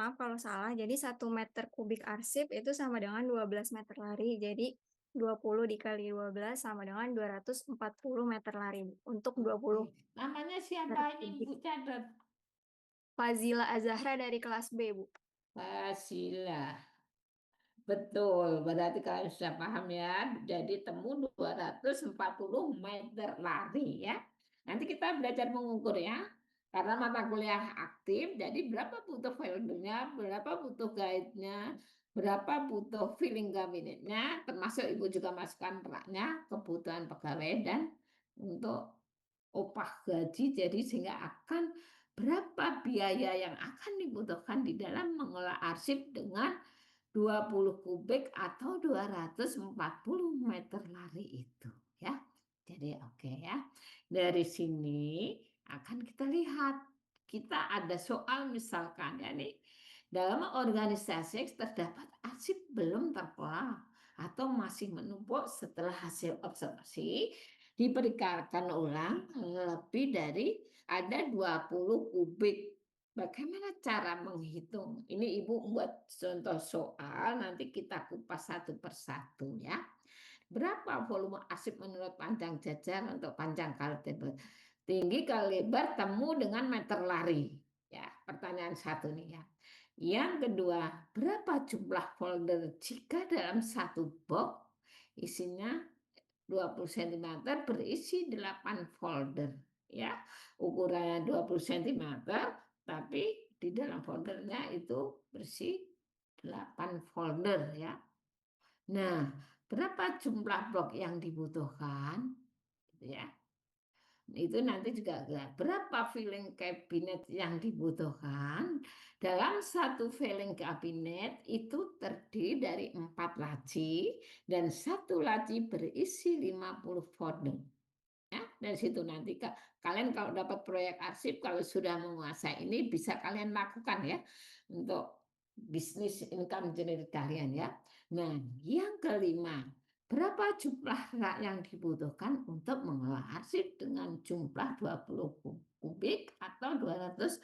maaf kalau salah. Jadi 1 meter kubik arsip itu sama dengan 12 meter lari. Jadi 20 dikali 12 sama dengan 240 meter lari untuk 20 Oke. Namanya meter siapa ini kubik. Bu Catat? Fazila Azahra dari kelas B, Bu. Fasila. Betul, berarti kalian sudah paham ya. Jadi temu 240 meter lari ya. Nanti kita belajar mengukur ya. Karena mata kuliah aktif, jadi berapa butuh foldernya, berapa butuh guide-nya, berapa butuh filling kabinetnya, termasuk Ibu juga masukkan raknya, kebutuhan pegawai dan untuk upah gaji. Jadi sehingga akan berapa biaya yang akan dibutuhkan di dalam mengelola arsip dengan 20 kubik atau 240 meter lari itu ya. Jadi oke ya. Dari sini akan kita lihat kita ada soal misalkan ya nih dalam organisasi terdapat arsip belum terkelola atau masih menumpuk setelah hasil observasi diperkirakan ulang lebih dari ada 20 kubik. Bagaimana cara menghitung? Ini Ibu buat contoh soal, nanti kita kupas satu persatu ya. Berapa volume arsip menurut panjang jajar untuk panjang kali lebar? Tinggi kali lebar temu dengan meter lari. Ya, pertanyaan satu nih ya. Yang kedua, berapa jumlah folder jika dalam satu box isinya 20 cm berisi 8 folder ya. Ukurannya 20 cm tapi di dalam foldernya itu bersih 8 folder ya. Nah, berapa jumlah blok yang dibutuhkan? Gitu ya. Itu nanti juga berapa filling cabinet yang dibutuhkan. Dalam satu filling cabinet itu terdiri dari 4 laci dan satu laci berisi 50 folder. Ya, dari situ nanti kalian kalau dapat proyek arsip, kalau sudah menguasai ini bisa kalian lakukan ya untuk bisnis income generate kalian ya. Nah, yang kelima, berapa jumlah rak yang dibutuhkan untuk mengolah arsip dengan jumlah 20 kubik atau 240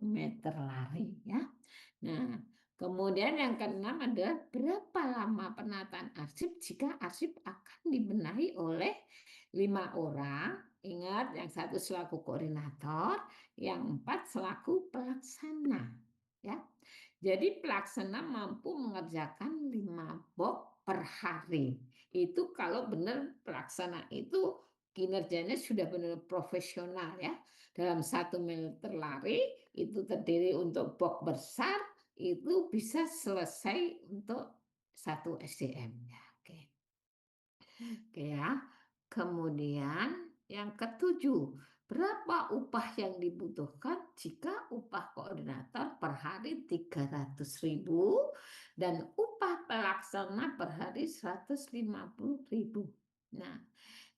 meter lari ya. Nah, kemudian yang keenam adalah berapa lama penataan arsip jika arsip akan dibenahi oleh 5 orang. Ingat, yang satu selaku koordinator, yang 4 selaku pelaksana. Ya, jadi pelaksana mampu mengerjakan 5 box per hari. Itu kalau benar pelaksana itu kinerjanya sudah benar profesional ya. Dalam 1 meter lari itu terdiri untuk box besar itu bisa selesai untuk 1 SDM ya. Oke. Oke ya. Kemudian yang ketujuh, berapa upah yang dibutuhkan jika upah koordinator per hari 300.000 dan upah pelaksana per hari 150.000. Nah,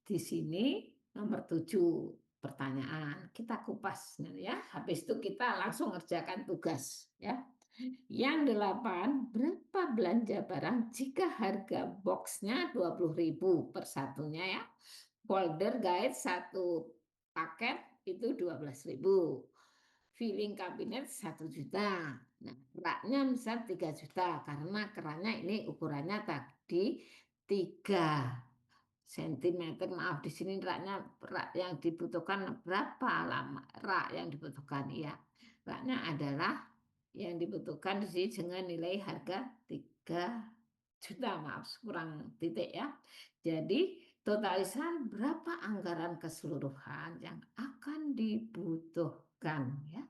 di sini nomor 7 pertanyaan kita kupas ya. Habis itu kita langsung ngerjakan tugas ya. Yang 8, berapa belanja barang jika harga boxnya 20.000 per satunya ya. Folder guide satu paket itu 12.000. Filling kabinet 1 juta. Nah, raknya misal 3 juta karena kerannya ini ukurannya tadi 3 cm. Maaf, di sini rak yang dibutuhkan berapa lama rak yang dibutuhkan ya. Raknya adalah yang dibutuhkan di sini dengan nilai harga 3 juta, maaf kurang titik ya. Jadi totalisan berapa anggaran keseluruhan yang akan dibutuhkan ya.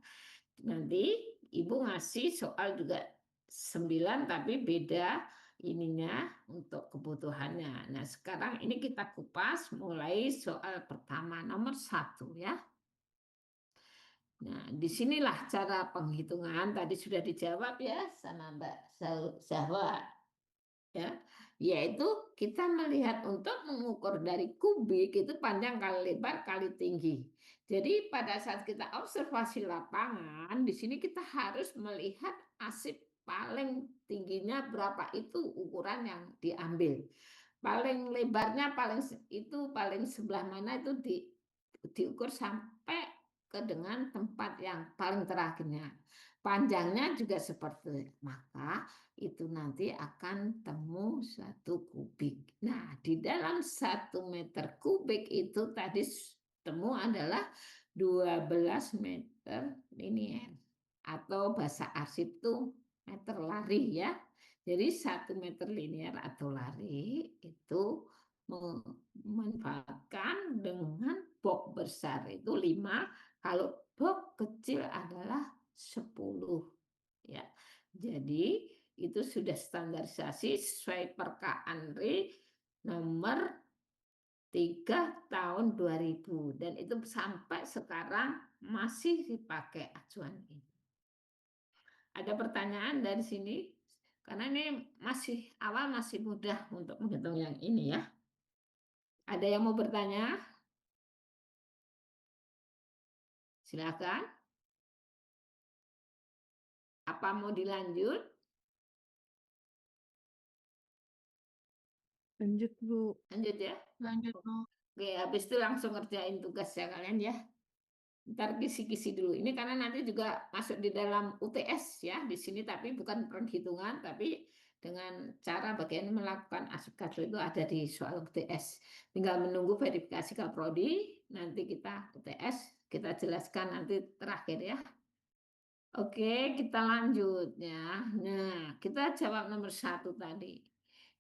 Nanti Ibu ngasih soal juga 9 tapi beda ininya untuk kebutuhannya. Nah, sekarang ini kita kupas mulai soal pertama nomor 1 ya. Nah, disinilah cara penghitungan tadi sudah dijawab ya sama Mbak Zahwa ya, yaitu kita melihat untuk mengukur dari kubik itu panjang kali lebar kali tinggi. Jadi pada saat kita observasi lapangan di sini kita harus melihat arsip paling tingginya berapa itu ukuran yang diambil. Paling lebarnya paling itu paling sebelah mana itu diukur sampai ke dengan tempat yang paling terakhirnya. Panjangnya juga seperti itu. Maka itu nanti akan temu 1 kubik. Nah, di dalam 1 meter kubik itu tadi temu adalah 12 meter linier. Atau bahasa arsip itu meter lari ya. Jadi 1 meter linier atau lari itu memanfaatkan dengan box besar itu 5, kalau box kecil adalah 10 ya. Jadi itu sudah standarisasi sesuai Perka Andri nomor 3 tahun 2000 dan itu sampai sekarang masih dipakai acuan ini. Ada pertanyaan dari sini? Karena ini masih awal, masih mudah untuk menghitung yang ini ya. Ada yang mau bertanya? Silakan. Apa mau dilanjut? Lanjut, Bu. Lanjut ya. Lanjut, Bu. Oke, habis itu langsung ngerjain tugas ya kalian ya. Ntar kisi-kisi dulu. Ini karena nanti juga masuk di dalam UTS ya di sini, tapi bukan perhitungan, tapi dengan cara bagaimana melakukan arsip itu ada di soal UTS. Tinggal menunggu verifikasi Kaprodi, nanti kita UTS, kita jelaskan nanti terakhir ya. Oke, kita lanjut ya. Nah, kita jawab nomor 1 tadi.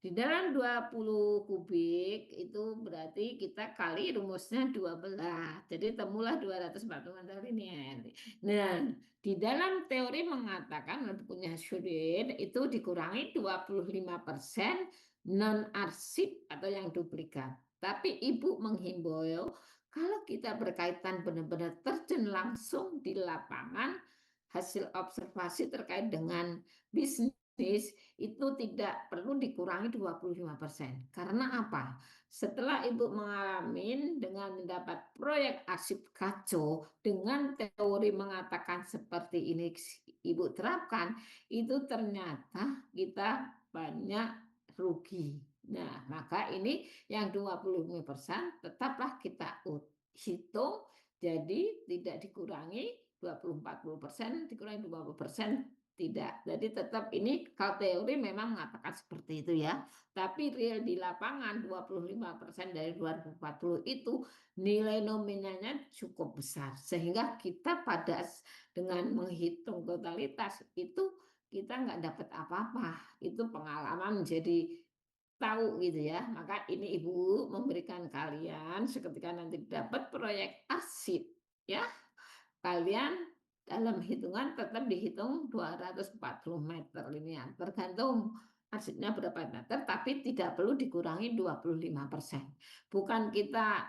Di dalam 20 kubik itu berarti kita kali rumusnya 12. Jadi temulah 240 meter linear. Nah, di dalam teori mengatakan bukunya Sudin itu dikurangi 25% non-arsip atau yang duplikat. Tapi Ibu menghimbau kalau kita berkaitan benar-benar terjun langsung di lapangan, hasil observasi terkait dengan bisnis itu tidak perlu dikurangi 25%. Karena apa? Setelah Ibu mengalami dengan mendapat proyek arsip kacau dengan teori mengatakan seperti ini Ibu terapkan, itu ternyata kita banyak rugi. Nah, maka ini yang 25% tetaplah kita hitung, jadi tidak dikurangi 20-40%, dikurangi 20% tidak. Jadi tetap ini kalau teori memang mengatakan seperti itu ya. Tapi real di lapangan 25% dari 2040 itu nilai nominalnya cukup besar. Sehingga kita pada dengan menghitung totalitas itu kita nggak dapat apa-apa. Itu pengalaman jadi tahu gitu ya. Maka ini Ibu memberikan kalian seketika nanti dapat proyek arsip ya, kalian dalam hitungan tetap dihitung 240 meter linear. Tergantung arsipnya berapa meter, tapi tidak perlu dikurangi 25%. Bukan kita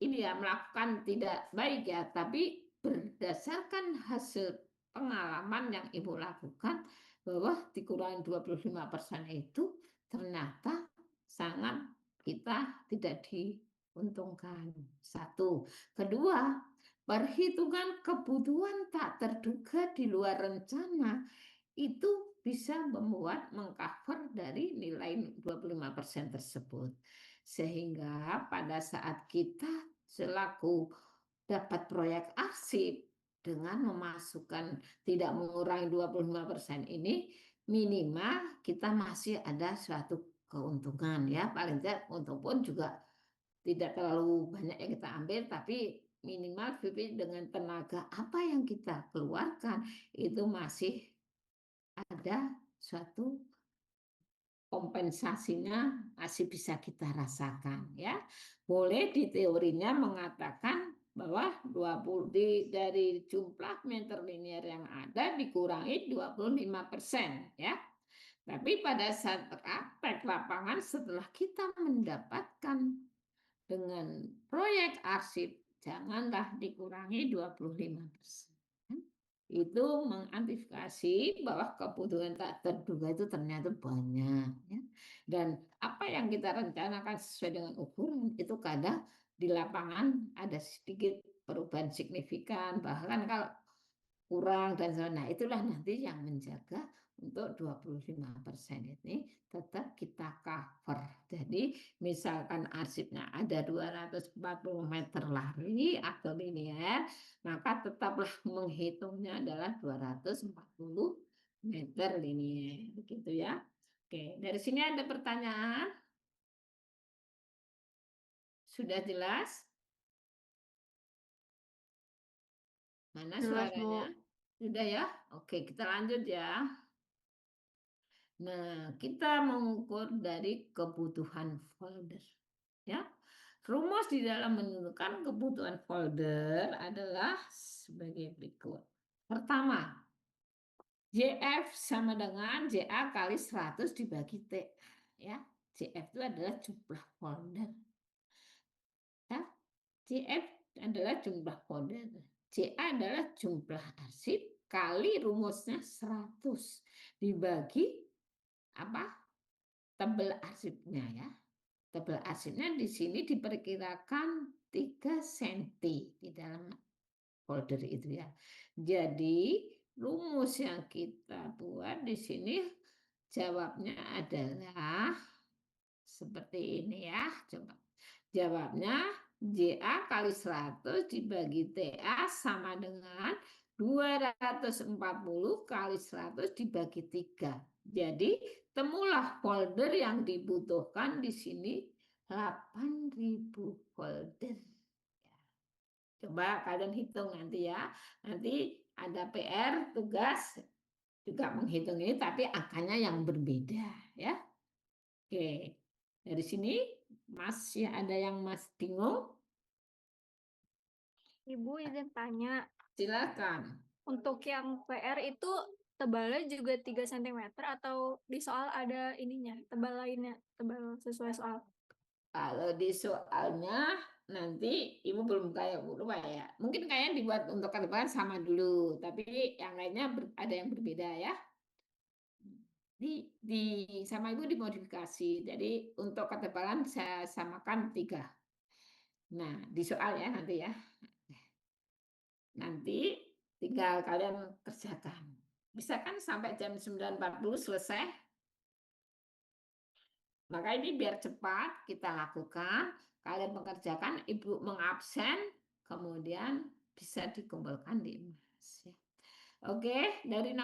ini ya melakukan tidak baik ya, tapi berdasarkan hasil pengalaman yang Ibu lakukan bahwa dikurangi 25% itu ternyata sangat kita tidak diuntungkan. Satu. Kedua, perhitungan kebutuhan tak terduga di luar rencana itu bisa membuat mengcover dari nilai 25% tersebut. Sehingga pada saat kita selaku dapat proyek arsip dengan memasukkan tidak mengurangi 25% ini, minimal kita masih ada suatu keuntungan ya, paling tidak untung pun juga tidak terlalu banyak yang kita ambil, tapi minimal dengan tenaga apa yang kita keluarkan itu masih ada suatu kompensasinya masih bisa kita rasakan ya. Boleh di teorinya mengatakan bahwa 20 dari jumlah meter linear yang ada dikurangi 25% ya. Tapi pada saat praktek lapangan setelah kita mendapatkan dengan proyek arsip janganlah dikurangi 25%. Itu mengantisipasi bahwa kebutuhan tak terduga itu ternyata banyak ya. Dan apa yang kita rencanakan sesuai dengan ukuran itu kadang di lapangan ada sedikit perubahan signifikan, bahkan kalau kurang dan sebagainya. Nah, itulah nanti yang menjaga untuk 25% ini tetap kita cover. Jadi misalkan arsipnya ada 240 meter lari atau linear, maka tetaplah menghitungnya adalah 240 meter linear. Begitu ya. Oke, dari sini ada pertanyaan? Sudah jelas? Mana Jelas, suaranya? Bu. Sudah ya? Oke, kita lanjut ya. Nah, kita mengukur dari kebutuhan folder. Ya, rumus di dalam menentukan kebutuhan folder adalah sebagai berikut. Pertama, JF sama dengan JA kali 100 dibagi T. Ya, JF itu adalah jumlah folder. Ya, JF adalah jumlah folder. JA adalah jumlah arsip kali rumusnya 100 dibagi apa? Tebel arsipnya ya. Tebel arsipnya di sini diperkirakan 3 senti di dalam folder itu ya. Jadi rumus yang kita buat di sini jawabnya adalah seperti ini ya. Coba. Jawabnya JA kali 100 dibagi TA sama dengan 240 kali 100 dibagi 3. Jadi temulah folder yang dibutuhkan di sini 8.000 folder. Coba kalian hitung nanti ya. Nanti ada PR, tugas juga menghitung ini tapi angkanya yang berbeda ya. Oke. Dari sini masih ada yang Mas bingung? Ibu izin tanya, Silakan. untuk yang PR itu tebalnya juga 3 cm atau di soal ada ininya, tebal lainnya, tebal sesuai soal? Kalau di soalnya nanti ibu belum kayak lupa ya. Mungkin kayaknya dibuat untuk kedepan sama dulu, tapi yang lainnya ada yang berbeda ya. Di sama ibu dimodifikasi. Jadi untuk ketebalan saya samakan 3. Nah, di soal ya nanti ya. Nanti tinggal kalian kerjakan. Bisa kan sampai jam 9.40 selesai? Maka ini biar cepat kita lakukan, kalian mengerjakan, ibu mengabsen, kemudian bisa dikumpulkan di emas. Ya. Oke, dari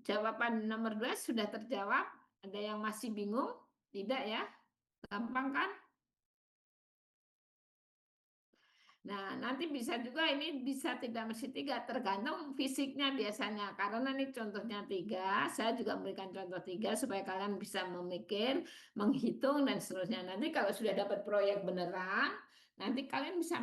jawaban nomor 2 sudah terjawab. Ada yang masih bingung? Tidak ya? Gampang kan? Nah, nanti bisa juga ini bisa tidak mesti 3, tergantung fisiknya biasanya. Karena ini contohnya 3, saya juga memberikan contoh 3 supaya kalian bisa memikir, menghitung, dan seterusnya. Nanti kalau sudah dapat proyek beneran, nanti kalian bisa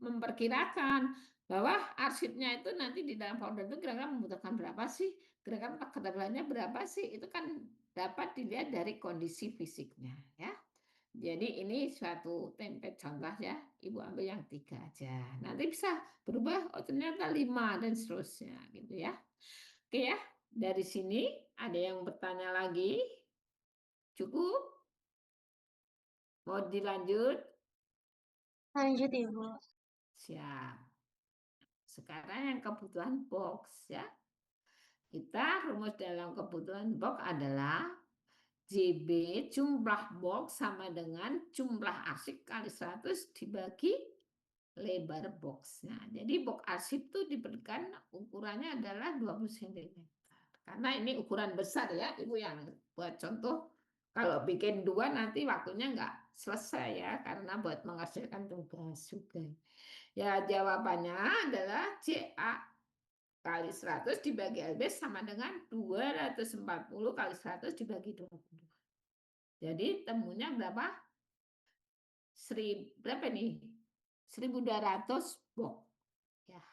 memperkirakan bahwa arsipnya itu nanti di dalam folder itu kira-kira membutuhkan berapa sih, kira-kira ketebalannya berapa sih, itu kan dapat dilihat dari kondisi fisiknya. Ya. Jadi ini suatu template contoh ya, ibu ambil yang 3 aja. Nanti bisa berubah, oh ternyata 5 dan seterusnya gitu ya. Oke ya, dari sini ada yang bertanya lagi? Cukup? Mau dilanjut? Lanjut, Ibu. Siap. Sekarang yang kebutuhan box ya. Kita rumus dalam kebutuhan box adalah JB jumlah box sama dengan jumlah arsip kali 100 dibagi lebar boxnya. Jadi box arsip itu diberikan ukurannya adalah 20 cm. Karena ini ukuran besar ya, Ibu yang buat contoh. Kalau bikin 2 nanti waktunya nggak selesai ya, karena buat mengerjakan tugas juga. Ya jawabannya adalah CA kali 100 dibagi LB sama dengan 240 kali 100 dibagi 20. Jadi temunya berapa? Berapa nih? 1.200 box. Ya,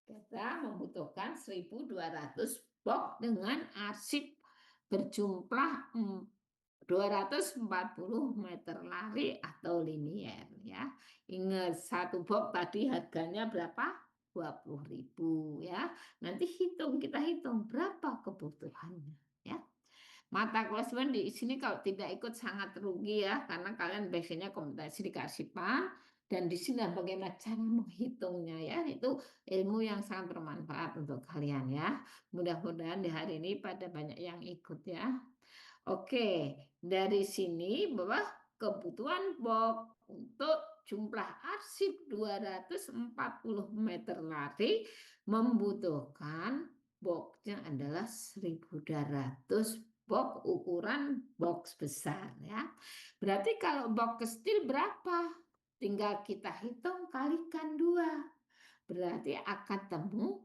kita membutuhkan 1.200 box dengan arsip berjumlah 240 meter lari atau linier ya. Ingat satu box tadi harganya berapa? 20.000 ya. Nanti kita hitung berapa kebutuhannya ya. Mata kelas di sini kalau tidak ikut sangat rugi ya, karena kalian biasanya kompetisi di kearsipan, Dan di sini bagaimana cara menghitungnya ya, itu ilmu yang sangat bermanfaat untuk kalian ya. Mudah-mudahan di hari ini pada banyak yang ikut ya. Oke, dari sini bahwa kebutuhan box untuk jumlah arsip 240 meter lari membutuhkan boxnya adalah 1.200 box ukuran box besar ya. Berarti kalau box kecil berapa? Tinggal kita hitung kalikan 2. Berarti akan temu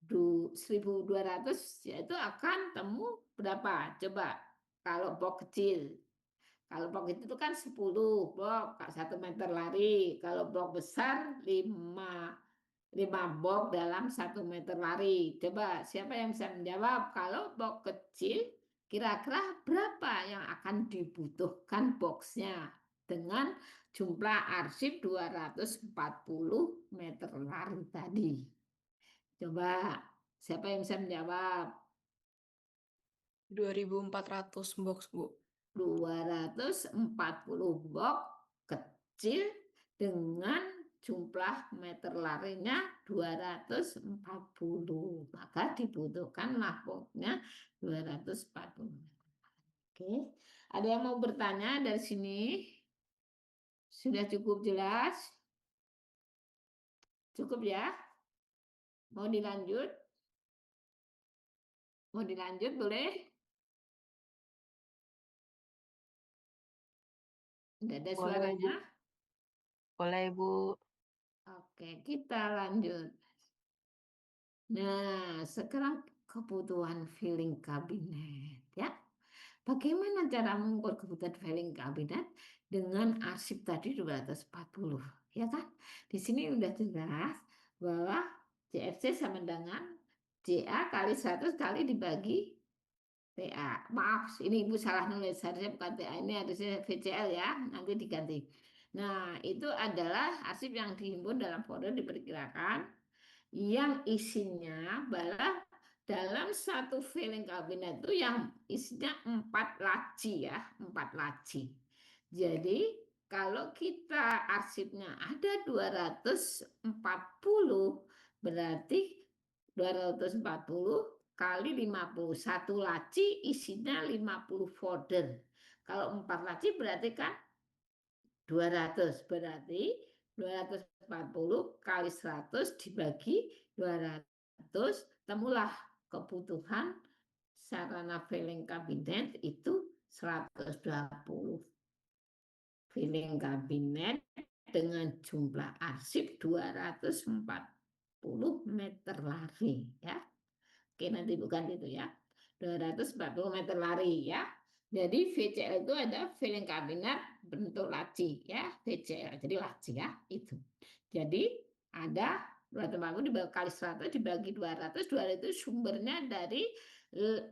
1.200 yaitu akan temu berapa? Coba kalau box kecil. Kalau box itu kan 10 box 1 meter lari. Kalau box besar 5 box dalam 1 meter lari. Coba siapa yang bisa menjawab? Kalau box kecil kira-kira berapa yang akan dibutuhkan boxnya dengan jumlah arsip 240 meter lari tadi. Coba siapa yang bisa menjawab? 2.400 box, Bu. 240 box kecil dengan jumlah meter larinya 240. Maka dibutuhkanlah boxnya 240. Oke, ada yang mau bertanya dari sini? Sudah cukup jelas? Cukup ya? Mau dilanjut? Mau dilanjut boleh? Tidak ada Boleh, Bu. suaranya? Boleh, Bu. Oke, kita lanjut. Nah, sekarang kebutuhan filing kabinet ya. Bagaimana cara mengukur kebutuhan filing kabinet dengan arsip tadi 240, ya kan? Di sini udah jelas bahwa CFC sama dengan CA kali 100 kali dibagi TA. Maaf, ini Ibu salah nulis, harusnya bukan TA, ini harusnya VCL ya, nanti diganti. Nah, itu adalah arsip yang dihimpun dalam folder diperkirakan yang isinya adalah dalam satu filing kabinet itu yang isinya 4 laci ya, 4 laci. Jadi kalau kita arsipnya ada 240 berarti 240 kali 51 laci isinya 50 folder. Kalau 4 laci berarti kan 200 berarti 240 kali 100 dibagi 200 temulah kebutuhan sarana filing kabinet itu 120 filing kabinet dengan jumlah arsip 240 meter lari ya. Oke, nanti bukan itu ya. 240 meter lari ya. Jadi VCL itu ada filing kabinet bentuk laci ya, VCL. Jadi laci ya, itu. Jadi ada 240 dibagi 100 dibagi 200, 200 itu sumbernya dari 4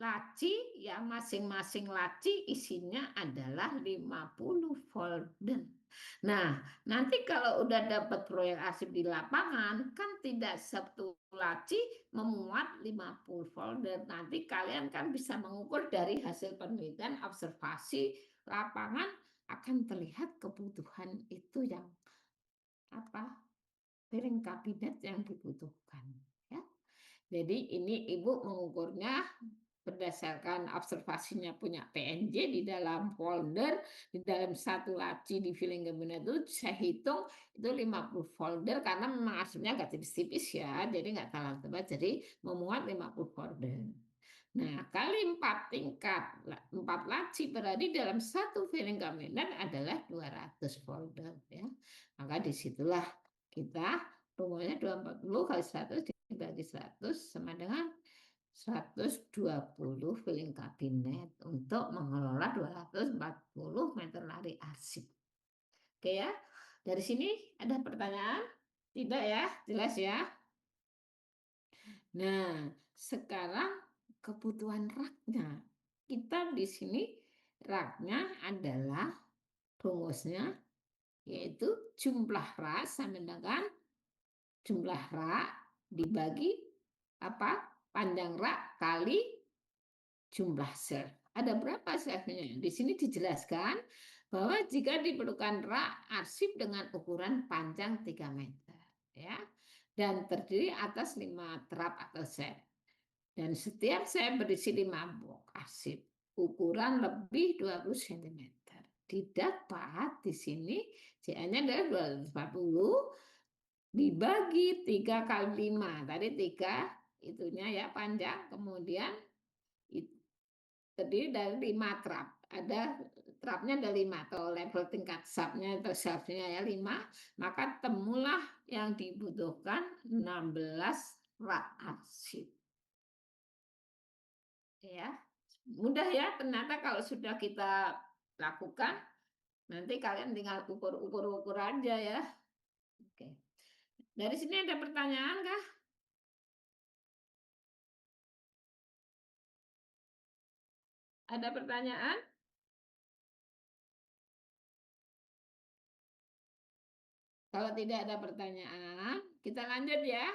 laci yang masing-masing laci isinya adalah 50 folder. Nah, nanti kalau udah dapat proyek arsip di lapangan, kan tidak satu laci memuat 50 folder. Nanti kalian kan bisa mengukur dari hasil penelitian observasi lapangan akan terlihat kebutuhan itu yang apa? Piring kabinet yang dibutuhkan, ya. Jadi ini Ibu mengukurnya berdasarkan observasinya punya PNJ di dalam folder, di dalam satu laci di filing cabinet itu saya hitung itu 50 folder karena memang arsipnya agak tipis-tipis ya, jadi nggak terlalu tebal, jadi memuat 50 folder. Nah, kali 4 tingkat, 4 laci berarti dalam satu filing cabinet adalah 200 folder ya. Maka disitulah kita rumusannya 240 kali 100 dibagi 100 sama dengan 120 filing kabinet untuk mengelola 240 meter lari arsip. Oke ya, dari sini ada pertanyaan? Tidak ya, jelas ya. Nah, sekarang kebutuhan raknya. Kita di sini raknya adalah rumusnya yaitu jumlah rak sama dengan jumlah rak dibagi apa? Panjang rak kali jumlah sel. Ada berapa selnya? Di sini dijelaskan bahwa jika diperlukan rak arsip dengan ukuran panjang 3 meter, ya, dan terdiri atas 5 trap atau set. Dan setiap set berisi 5 box arsip ukuran lebih 20 cm. Didapat di sini CA-nya adalah 240 dibagi 3 kali 5. Tadi 3 itunya ya panjang, kemudian terdiri dari 5 trap. Ada trapnya ada 5 atau level tingkat subnya atau shelfnya ya 5, maka temulah yang dibutuhkan 16 rak arsip. Ya, mudah ya, ternyata kalau sudah kita lakukan, nanti kalian tinggal ukur aja ya. Oke. Dari sini ada pertanyaan kah? Ada pertanyaan? Kalau tidak ada pertanyaan, kita lanjut ya.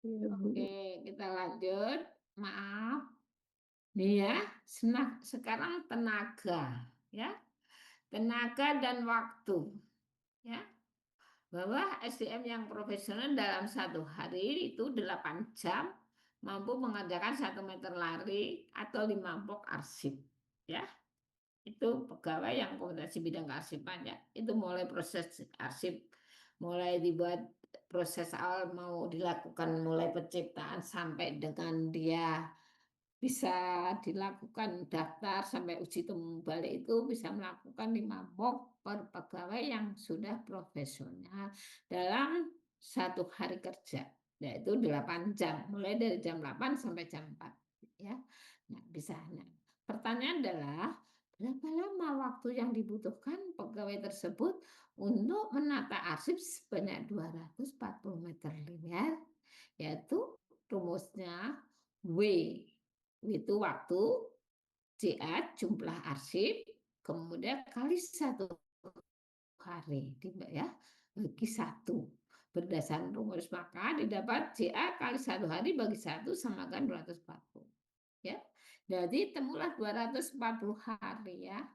Iya, Bu. Oke, kita lanjut. Maaf. Nih ya, sekarang tenaga ya. Tenaga dan waktu ya. Bahwa SDM yang profesional dalam 1 hari itu 8 jam mampu mengerjakan 1 meter lari atau 5 box arsip ya. Itu pegawai yang kompetensi bidang kearsipan ya. Itu mulai proses arsip, mulai dibuat proses awal mau dilakukan mulai penciptaan sampai dengan dia bisa dilakukan daftar sampai uji temu balik itu bisa melakukan 5 box per pegawai yang sudah profesional dalam 1 hari kerja, yaitu 8 jam, mulai dari jam 8 sampai jam 4 ya. Nah, bisa. Nah, pertanyaan adalah berapa lama waktu yang dibutuhkan pegawai tersebut untuk menata arsip sebanyak 240 meter linear, yaitu rumusnya W itu waktu, CA jumlah arsip, kemudian kali 1 hari, ya, bagi 1. Berdasarkan rumus maka didapat CA kali 1 hari bagi 1 sama dengan 240. Ya. Jadi temulah 240 hari ya.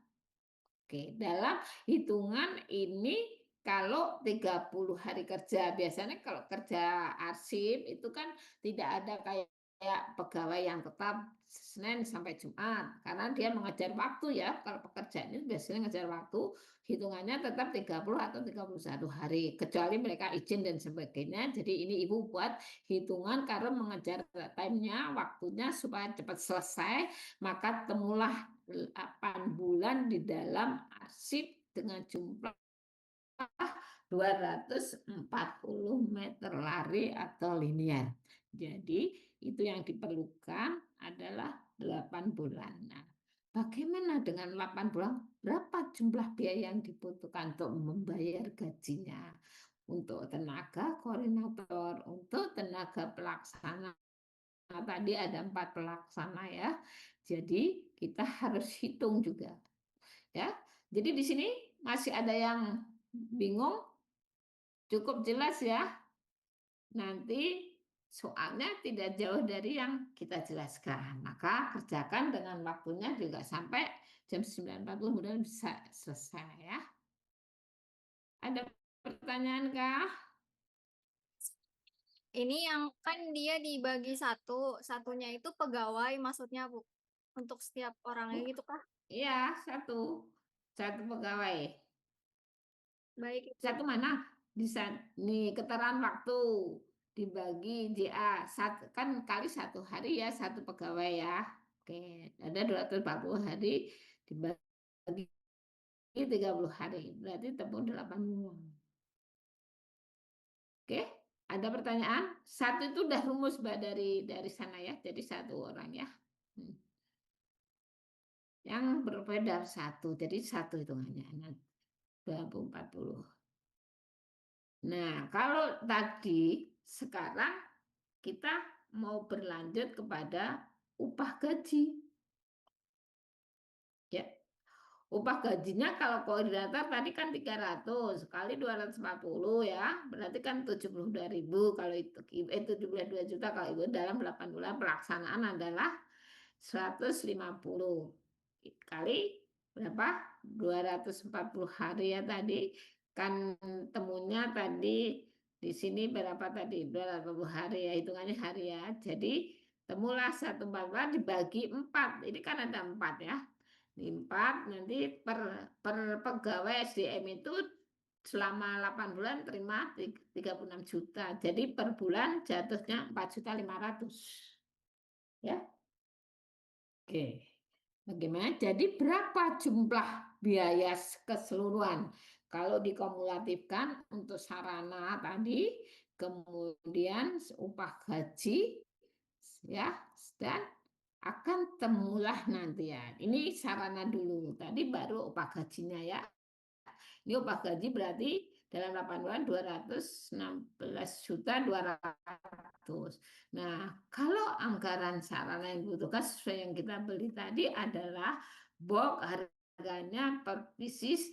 Oke, dalam hitungan ini kalau 30 hari kerja, biasanya kalau kerja arsip itu kan tidak ada kayak pegawai yang tetap Senin sampai Jumat karena dia mengejar waktu ya. Kalau pekerjaan itu biasanya mengejar waktu, hitungannya tetap 30 atau 31 hari kecuali mereka izin dan sebagainya. Jadi ini Ibu buat hitungan karena mengejar time-nya, waktunya supaya cepat selesai, maka temulah 8 bulan di dalam arsip dengan jumlah 240 meter lari atau linear. Jadi itu yang diperlukan adalah 8 bulan. Nah, bagaimana dengan 8 bulan? Berapa jumlah biaya yang dibutuhkan untuk membayar gajinya? Untuk tenaga koordinator, untuk tenaga pelaksana. Nah, tadi ada 4 pelaksana ya. Jadi kita harus hitung juga. Ya. Jadi di sini masih ada yang bingung? Cukup jelas ya. Nanti soalnya tidak jauh dari yang kita jelaskan. Maka kerjakan dengan waktunya juga sampai jam 9.40 mudah bisa selesai ya. Ada pertanyaan kah? Ini yang kan dia dibagi satu, satunya itu pegawai maksudnya Bu. Untuk setiap orangnya gitu kah? Iya, satu pegawai. Baik itu. Satu mana? Bisa nih keterangan waktu dibagi JA kan kali 1 hari ya, satu pegawai ya. Oke, ada 240 hari dibagi 30 hari. Berarti tepung 8 bulan. Oke, ada pertanyaan? Satu itu udah rumus Mbak dari sana ya. Jadi satu orang ya. Yang berbeda satu. Jadi satu hitungannya. Nah, 20-40. Nah, kalau tadi sekarang kita mau berlanjut kepada upah gaji. Ya. Upah gajinya kalau koordinator tadi kan 300 kali 240 ya, berarti kan 72.000 kalau itu 72 juta kalau itu dalam 8 bulan pelaksanaan adalah 150 kali berapa? 240 hari ya tadi. Kan temunya tadi di sini berapa tadi? 240 hari ya, hitungannya hari ya. Jadi temulah 144 dibagi 4. Ini kan ada 4 ya. Di 4 nanti per pegawai SDM itu selama 8 bulan terima 36 juta. Jadi per bulan jatuhnya 4.500.000. Ya. Oke. Bagaimana? Jadi berapa jumlah biaya keseluruhan? Kalau dikumulatifkan untuk sarana tadi, kemudian upah gaji, ya, dan akan temulah nanti ya. Ini sarana dulu. Tadi baru upah gajinya ya. Ini upah gaji berarti dalam 8 bulan 216.200.000. Nah, kalau anggaran sarana yang dibutuhkan sesuai yang kita beli tadi adalah box harganya per pieces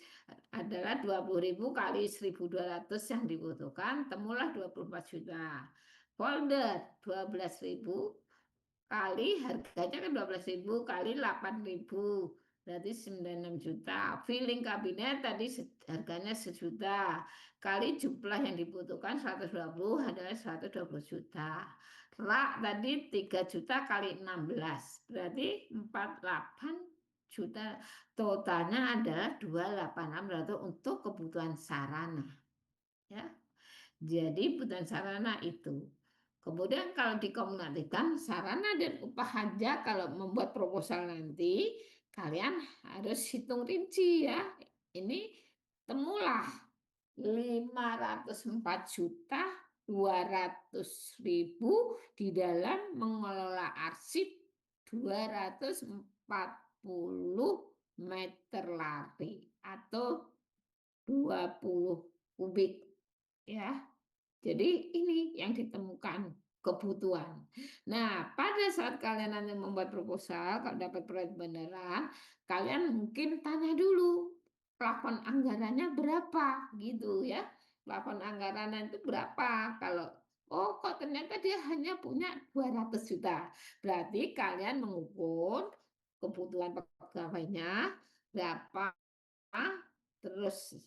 adalah 20.000 kali 1.200 yang dibutuhkan, temulah 24 juta. Folder 12.000 kali harganya kan 12.000 kali 8.000 berarti 96 juta. Filling kabinet tadi harganya 1 juta kali jumlah yang dibutuhkan 120 adalah 120 juta. Rak tadi 3 juta kali 16 berarti 48 juta. Totalnya adalah 286 untuk kebutuhan sarana. Ya. Jadi kebutuhan sarana itu. Kemudian kalau dikomunikasikan sarana dan upah aja kalau membuat proposal nanti kalian harus hitung rinci ya. Ini temulah 504.200.000 di dalam mengelola arsip 240 meter lari atau 20 kubik ya. Jadi ini yang ditemukan kebutuhan. Nah, pada saat kalian nanti membuat proposal, kalau dapat proyek beneran, kalian mungkin tanya dulu plafon anggarannya berapa gitu ya. Plafon anggarannya itu berapa? Kalau oh kok ternyata dia hanya punya 200 juta. Berarti kalian mengukur kebutuhan pegawainya berapa, terus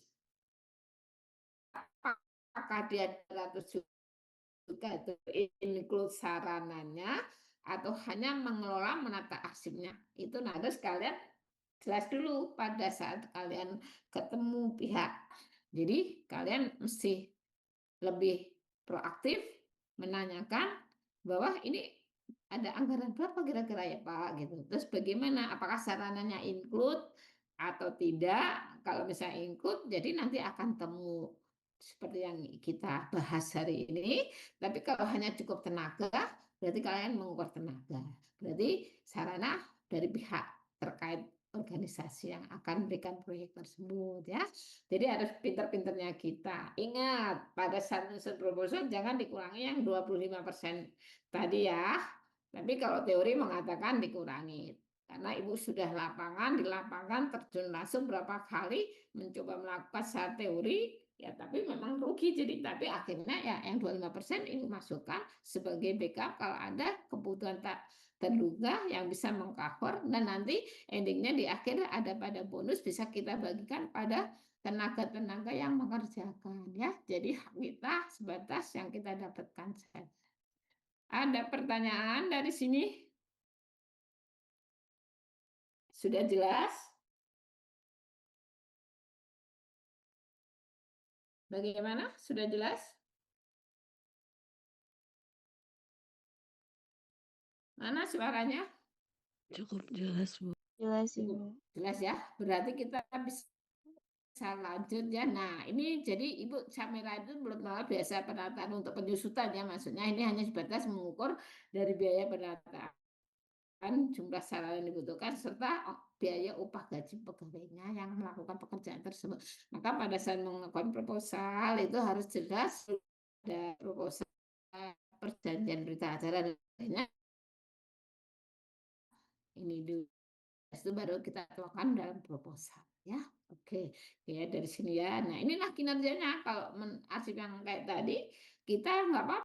apakah dia 200 juta itu include sarananya atau hanya mengelola menata arsipnya. Itu harus kalian jelas dulu pada saat kalian ketemu pihak. Jadi kalian mesti lebih proaktif menanyakan bahwa ini ada anggaran berapa kira-kira ya Pak gitu. Terus bagaimana? Apakah sarananya include atau tidak? Kalau misalnya include, jadi nanti akan temu seperti yang kita bahas hari ini. Tapi kalau hanya cukup tenaga, berarti kalian mengukur tenaga. Berarti sarana dari pihak terkait organisasi yang akan memberikan proyek tersebut ya. Jadi harus pinter-pinternya kita. Ingat, pada saat menyusun proposal jangan dikurangi yang 25% tadi ya. Tapi kalau teori mengatakan dikurangi. Karena Ibu sudah di lapangan terjun langsung berapa kali mencoba melakukan saat teori, ya tapi memang rugi jadi tapi akhirnya ya yang 25% ini masukkan sebagai backup kalau ada kebutuhan tak terduga yang bisa mengcover dan nanti endingnya di akhir ada pada bonus bisa kita bagikan pada tenaga-tenaga yang mengerjakan ya. Jadi hak kita sebatas yang kita dapatkan saja. Ada pertanyaan dari sini? Sudah jelas? Bagaimana? Sudah jelas? Mana suaranya? Cukup jelas, Bu. Jelas, Cukup Ibu. jelas ya. Berarti kita bisa lanjut ya. Nah, ini jadi Ibu Samira itu belum tahu biasa penataan untuk penyusutan ya. Maksudnya ini hanya sebatas mengukur dari biaya penataan, jumlah sarana yang dibutuhkan serta biaya upah gaji pegawainya yang melakukan pekerjaan tersebut. Maka pada saat melakukan proposal itu harus jelas ada proposal perjanjian berita acara dan lainnya. Ini dulu itu baru kita tuangkan dalam proposal ya. Oke ya dari sini ya. Nah inilah kinerjanya kalau arsip yang kayak tadi kita nggak apa-apa